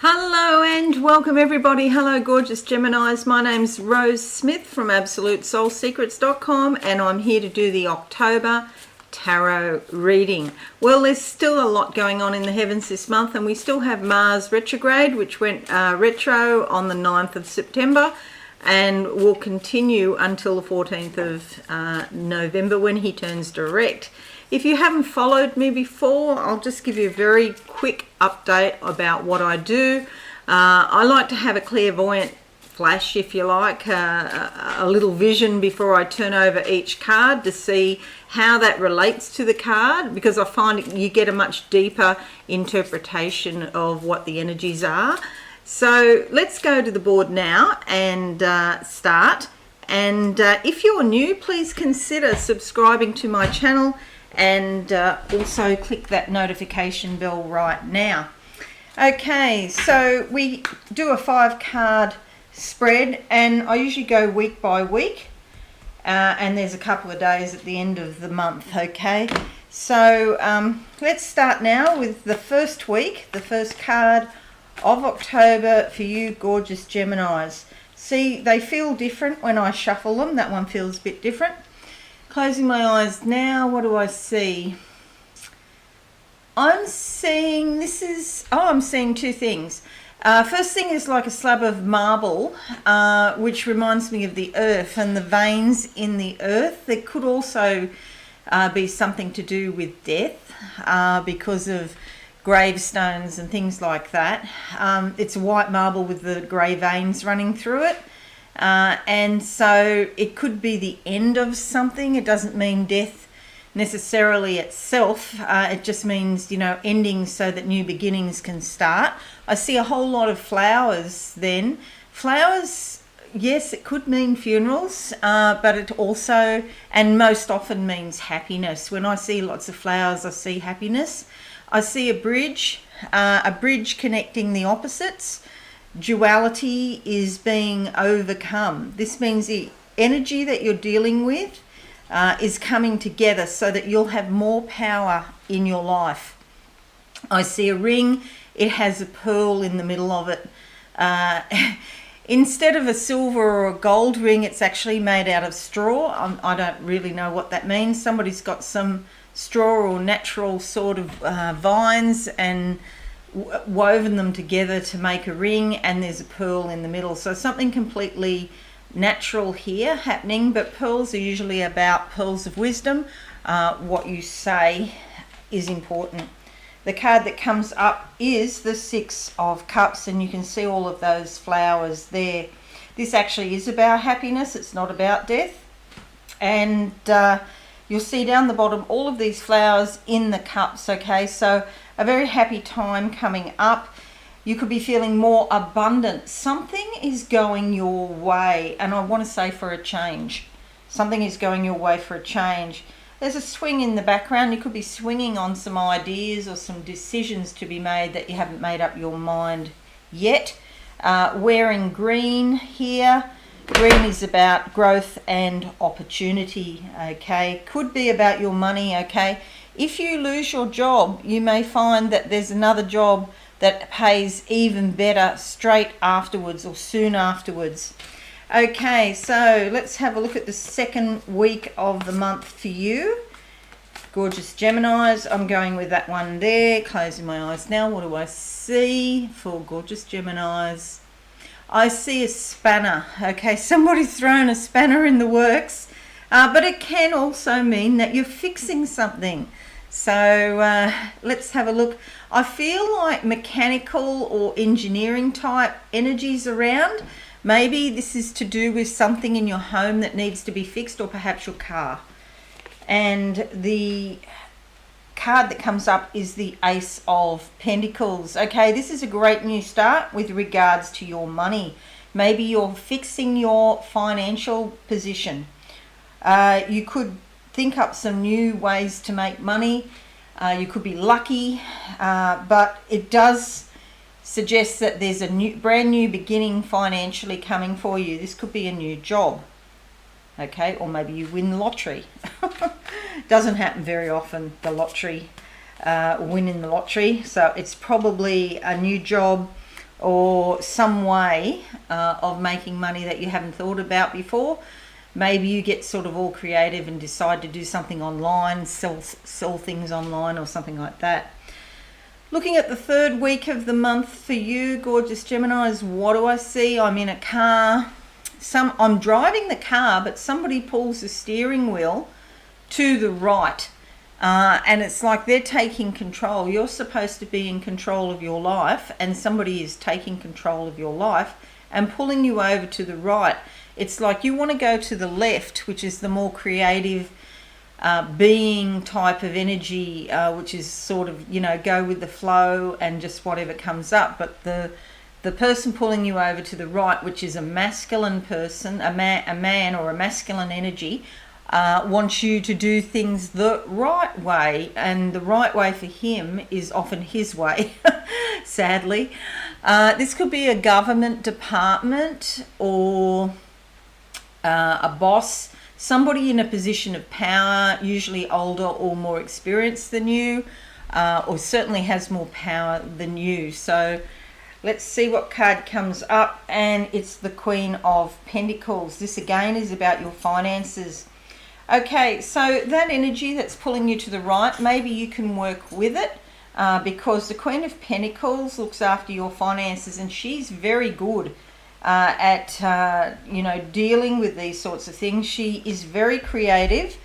Hello and welcome everybody. Hello gorgeous Geminis. My name's Rose Smith from AbsoluteSoulSecrets.com and I'm here to do the October tarot reading. Well, there's still a lot going on in the heavens this month and we still have Mars retrograde, which went retro on the 9th of September and will continue until the 14th of November when he turns direct. If you haven't followed me before, I'll just give you a very quick update about what I do. I like to have a clairvoyant flash, if you like, a little vision before I turn over each card to see how that relates to the card, because I find you get a much deeper interpretation of what the energies are. So let's go to the board now and start. And if you're new, please consider subscribing to my channel and also click that notification bell right now. Okay, so we do a 5-card spread and I usually go week by week and there's a couple of days at the end of the month. Okay, so let's start now with the first week, the first card of October for you gorgeous Geminis. See, they feel different when I shuffle them. That one feels a bit different. Closing my eyes now, what do I see? I'm seeing, I'm seeing two things. First thing is like a slab of marble, which reminds me of the earth and the veins in the earth. There could also be something to do with death because of gravestones and things like that. It's a white marble with the grey veins running through it. And so it could be the end of something. It doesn't mean death necessarily itself. It just means, you know, ending so that new beginnings can start. I see a whole lot of flowers then. Flowers, yes, it could mean funerals, but it also, and most often means happiness. When I see lots of flowers, I see happiness. I see a bridge connecting the opposites. Duality is being overcome. This means the energy that you're dealing with is coming together so that you'll have more power in your life. I see a ring. It has a pearl in the middle of it. Instead of a silver or a gold ring, it's actually made out of straw. I don't really know what that means. Somebody's got some straw or natural sort of vines and woven them together to make a ring, and there's a pearl in the middle. So something completely natural here happening, but pearls are usually about pearls of wisdom. What you say is important. The card that comes up is the 6 of Cups, and you can see all of those flowers there. This actually is about happiness. It's not about death. And you'll see down the bottom all of these flowers in the cups. Okay, so a very happy time coming up. You could be feeling more abundant. Something is going your way, and I want to say for a change. Something is going your way for a change. There's a swing in the background. You could be swinging on some ideas or some decisions to be made that you haven't made up your mind yet. Wearing green here. Green is about growth and opportunity. Okay, could be about your money. Okay, if you lose your job, you may find that there's another job that pays even better straight afterwards or soon afterwards. Okay, so let's have a look at the second week of the month for you gorgeous Geminis. I'm going with that one there. Closing my eyes now. What do I see for gorgeous Geminis? I see a spanner. Okay, somebody's thrown a spanner in the works, but it can also mean that you're fixing something. So let's have a look. I feel like mechanical or engineering type energies around. Maybe this is to do with something in your home that needs to be fixed, or perhaps your car. And the card that comes up is the Ace of Pentacles. Okay, this is a great new start with regards to your money. Maybe you're fixing your financial position. You could think up some new ways to make money. You could be lucky, but it does suggest that there's a brand new beginning financially coming for you. This could be a new job. Okay, or maybe you win the lottery. Doesn't happen very often, the lottery, winning the lottery. So it's probably a new job or some way of making money that you haven't thought about before. Maybe you get sort of all creative and decide to do something online, sell things online or something like that. Looking at the third week of the month for you, gorgeous Geminis, what do I see? I'm in a car. I'm driving the car, but somebody pulls the steering wheel to the right. And it's like they're taking control. You're supposed to be in control of your life, and somebody is taking control of your life and pulling you over to the right. It's like you want to go to the left, which is the more creative being type of energy, which is sort of, go with the flow and just whatever comes up. But the person pulling you over to the right, which is a masculine person, a man or a masculine energy, wants you to do things the right way, and the right way for him is often his way, sadly. This could be a government department or a boss, somebody in a position of power, usually older or more experienced than you, or certainly has more power than you. So let's see what card comes up, and it's the Queen of Pentacles. This again is about your finances. Okay, so that energy that's pulling you to the right, maybe you can work with it because the Queen of Pentacles looks after your finances, and she's very good at dealing with these sorts of things. She is very creative,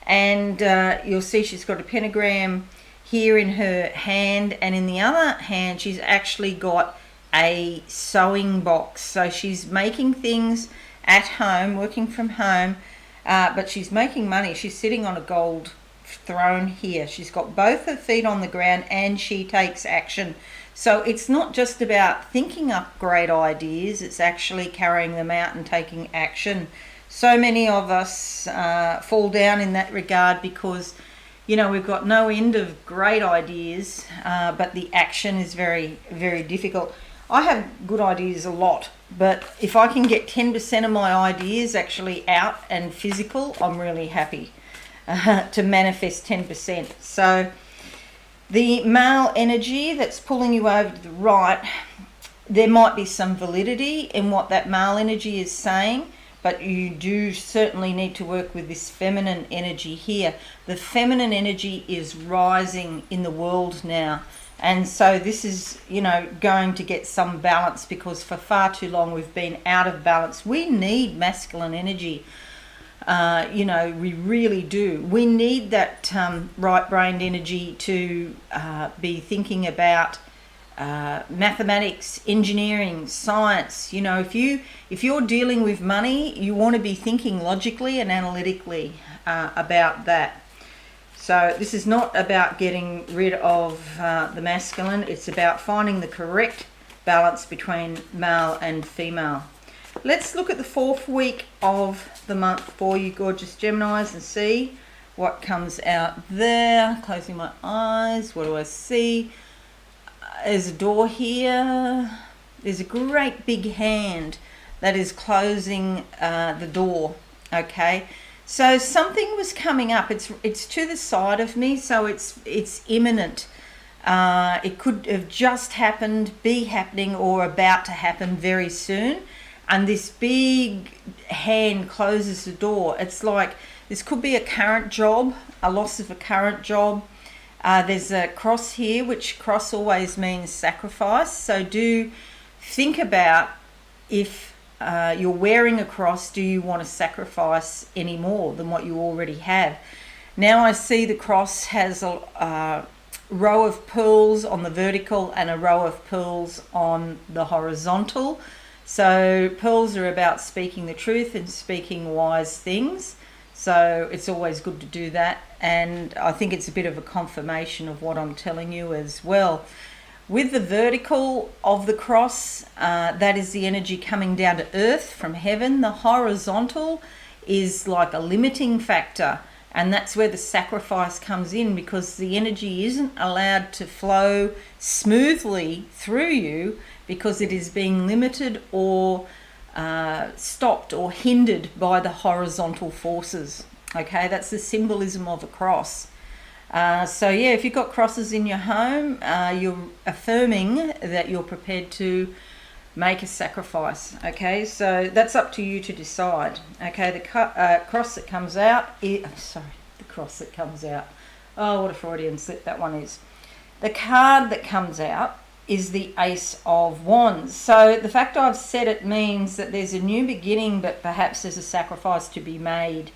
and you'll see she's got a pentagram here in her hand, and in the other hand she's actually got a sewing box. So she's making things at home, working from home, but she's making money. She's sitting on a gold throne here. She's got both her feet on the ground, and she takes action. So it's not just about thinking up great ideas, it's actually carrying them out and taking action. So many of us fall down in that regard because, we've got no end of great ideas, but the action is very, very difficult. I have good ideas a lot, but if I can get 10% of my ideas actually out and physical, I'm really happy to manifest 10%. So the male energy that's pulling you over to the right, there might be some validity in what that male energy is saying, but you do certainly need to work with this feminine energy here. The feminine energy is rising in the world now. And so this is, going to get some balance, because for far too long we've been out of balance. We need masculine energy. We really do. We need that right-brained energy to be thinking about mathematics, engineering, science. If you're dealing with money, you want to be thinking logically and analytically about that. So this is not about getting rid of the masculine. It's about finding the correct balance between male and female. Let's look at the fourth week of the month for you, gorgeous Geminis, and see what comes out there. Closing my eyes. What do I see? There's a door here. There's a great big hand that is closing the door. Okay. So something was coming up. It's to the side of me, so it's imminent. It could have just happened, be happening, or about to happen very soon. And this big hand closes the door. It's like this could be a current job, a loss of a current job. There's a cross here, which cross always means sacrifice. So do think about if you're wearing a cross, do you want to sacrifice any more than what you already have? Now I see the cross has a row of pearls on the vertical and a row of pearls on the horizontal. So pearls are about speaking the truth and speaking wise things. So it's always good to do that. And I think it's a bit of a confirmation of what I'm telling you as well. With the vertical of the cross, that is the energy coming down to earth from heaven. The horizontal is like a limiting factor, and that's where the sacrifice comes in, because the energy isn't allowed to flow smoothly through you because it is being limited or stopped or hindered by the horizontal forces. Okay, that's the symbolism of a cross. So yeah, if you've got crosses in your home, you're affirming that you're prepared to make a sacrifice. Okay, so that's up to you to decide. Okay, the cross that comes out, the cross that comes out. Oh, what a Freudian slip that one is. The card that comes out is the Ace of Wands. So the fact I've said it means that there's a new beginning, but perhaps there's a sacrifice to be made.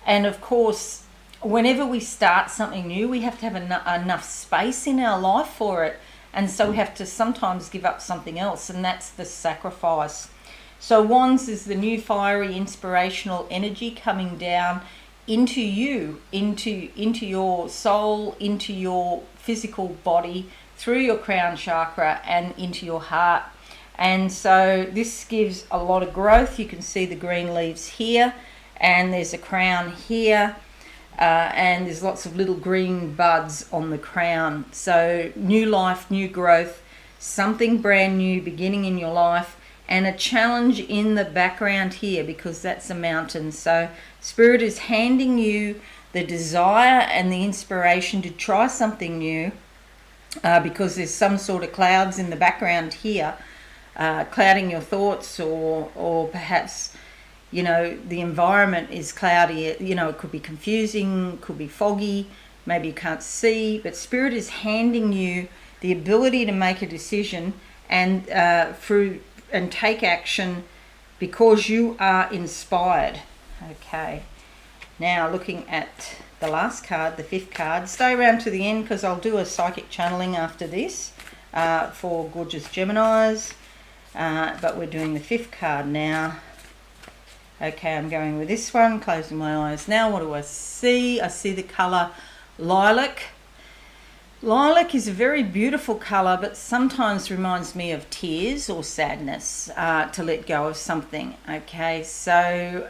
And of course, whenever we start something new, we have to have enough space in our life for it. And so we have to sometimes give up something else, and that's the sacrifice. So Wands is the new fiery inspirational energy coming down into you, into your soul, into your physical body, through your crown chakra and into your heart. And so this gives a lot of growth. You can see the green leaves here, and there's a crown here, and there's lots of little green buds on the crown. So new life, new growth, something brand new beginning in your life, and a challenge in the background here, because that's a mountain. So Spirit is handing you the desire and the inspiration to try something new, because there's some sort of clouds in the background here, clouding your thoughts, or perhaps, you know, the environment is cloudy. You know, it could be confusing, could be foggy, maybe you can't see, but Spirit is handing you the ability to make a decision and and take action because you are inspired. Okay, now looking at the last card, the 5th card. Stay around to the end because I'll do a psychic channeling after this for gorgeous Geminis, but we're doing the 5th card now. Okay, I'm going with this one, closing my eyes now. What do I see? I see the colour lilac. Lilac is a very beautiful colour, but sometimes reminds me of tears or sadness, to let go of something. Okay, so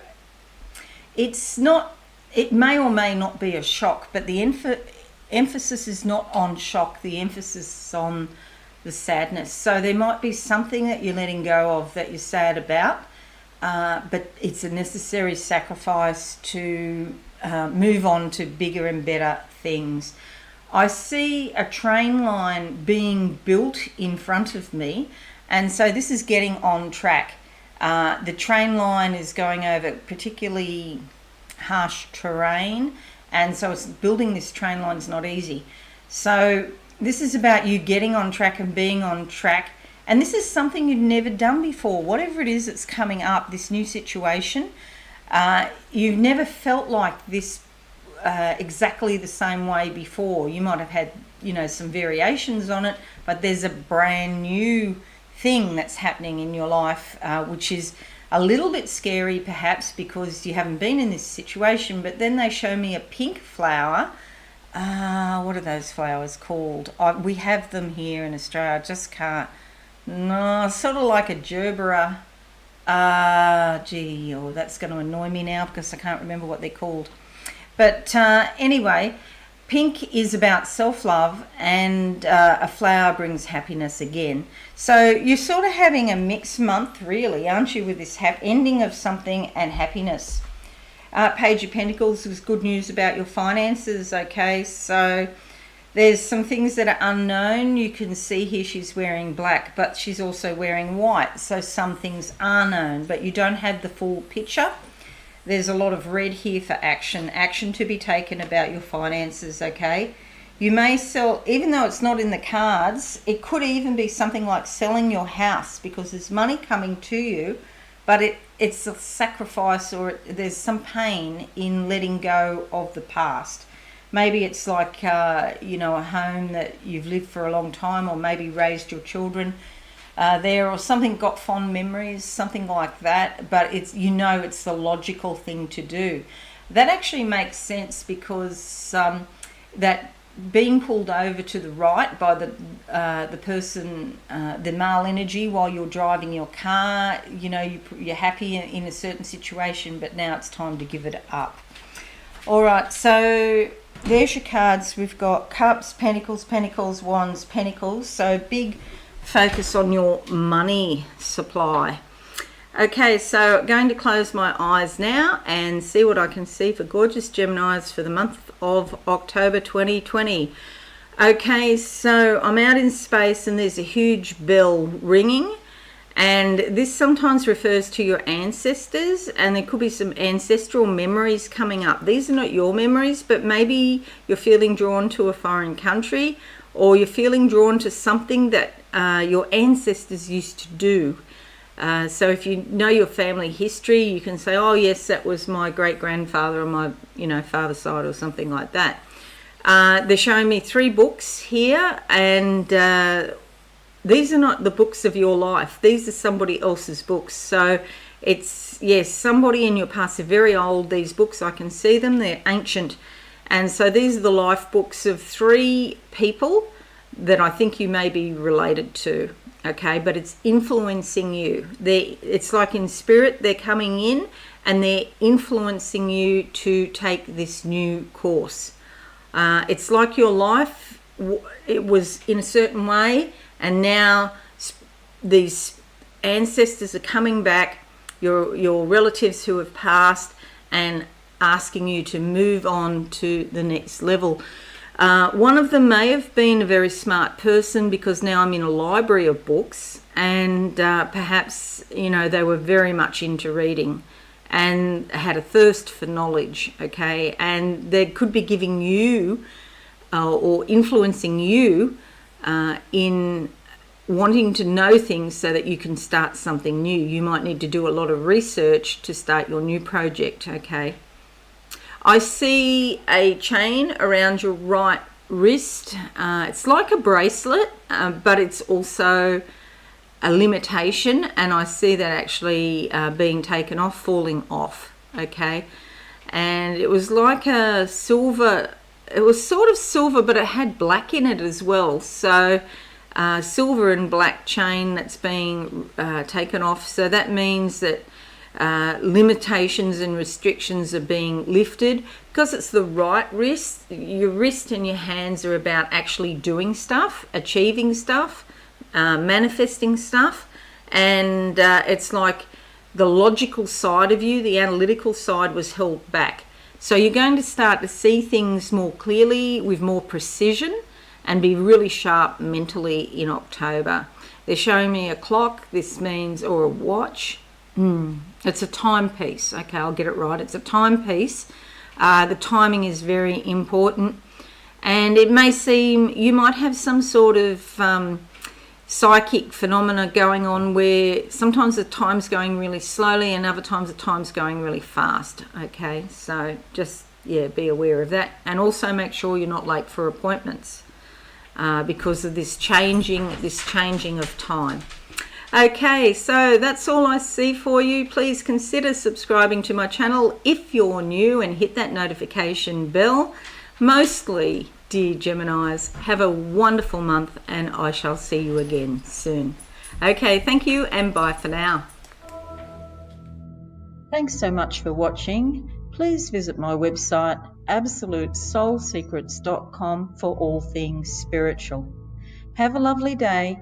it's not, it may or may not be a shock, but the emphasis is not on shock. The emphasis is on the sadness. So there might be something that you're letting go of that you're sad about, but it's a necessary sacrifice to move on to bigger and better things. I see a train line being built in front of me, and so this is getting on track. The train line is going over particularly harsh terrain, and so it's building this train line is not easy. So this is about you getting on track and being on track, and this is something you've never done before. Whatever it is that's coming up, this new situation, you've never felt like this exactly the same way before. You might have had, you know, some variations on it, but there's a brand new thing that's happening in your life, which is a little bit scary perhaps because you haven't been in this situation. But then they show me a pink flower. What are those flowers called? We have them here in Australia. I just can't. No, sort of like a gerbera. That's going to annoy me now because I can't remember what they're called. But anyway, pink is about self-love, and a flower brings happiness again. So you're sort of having a mixed month, really, aren't you, with this ending of something and happiness. Page of Pentacles is good news about your finances. Okay, so there's some things that are unknown. You can see here she's wearing black, but she's also wearing white. So some things are known, but you don't have the full picture. There's a lot of red here for action to be taken about your finances, okay? You may sell, even though it's not in the cards, it could even be something like selling your house because there's money coming to you, but it's a sacrifice, or there's some pain in letting go of the past. Maybe it's like, you know, a home that you've lived for a long time, or maybe raised your children there, or something, got fond memories, something like that, but it's, you know, it's the logical thing to do. That actually makes sense because that being pulled over to the right by the person, the male energy, while you're driving your car, you know, you're happy in a certain situation, but now it's time to give it up. All right, so there's your cards. We've got Cups, Pentacles, Pentacles, Wands, Pentacles. So big focus on your money supply. Okay, so going to close my eyes now and see what I can see for gorgeous Geminis for the month of October 2020. Okay, so I'm out in space and there's a huge bell ringing, and this sometimes refers to your ancestors, and there could be some ancestral memories coming up. These are not your memories, but maybe you're feeling drawn to a foreign country, or you're feeling drawn to something that your ancestors used to do. So if you know your family history, you can say, oh yes, that was my great-grandfather on my father's side or something like that. They're showing me 3 books here, and these are not the books of your life. These are somebody else's books. So it's, yes, somebody in your past. They're very old, these books. I can see them. They're ancient. And so these are the life books of 3 people that I think you may be related to. Okay, but it's influencing you. It's like in spirit, they're coming in and they're influencing you to take this new course. It's like your life, it was in a certain way, and now these ancestors are coming back, your relatives who have passed, and asking you to move on to the next level. One of them may have been a very smart person, because now I'm in a library of books, and perhaps they were very much into reading and had a thirst for knowledge. Okay, and they could be giving you or influencing you in wanting to know things so that you can start something new. You might need to do a lot of research to start your new project. Okay, I see a chain around your right wrist. It's like a bracelet, but it's also a limitation, and I see that actually being taken off, falling off. Okay, and it was like a silver, it was sort of silver, but it had black in it as well. So silver and black chain that's being taken off. So that means that limitations and restrictions are being lifted, because it's the right wrist. Your wrist and your hands are about actually doing stuff, achieving stuff, manifesting stuff, and it's like the logical side of you, the analytical side, was held back. So you're going to start to see things more clearly, with more precision, and be really sharp mentally in October. They're showing me a clock. This means, or a watch. It's a timepiece. Okay, I'll get it right. It's a timepiece. The timing is very important, and it may seem you might have some sort of psychic phenomena going on, where sometimes the time's going really slowly and other times the time's going really fast. Okay, so just be aware of that, and also make sure you're not late for appointments because of this changing of time. Okay, so that's all I see for you. Please consider subscribing to my channel if you're new, and hit that notification bell. Mostly, dear Geminis, have a wonderful month, and I shall see you again soon. Okay, thank you, and bye for now. Thanks so much for watching. Please visit my website, absolutesoulsecrets.com, for all things spiritual. Have a lovely day.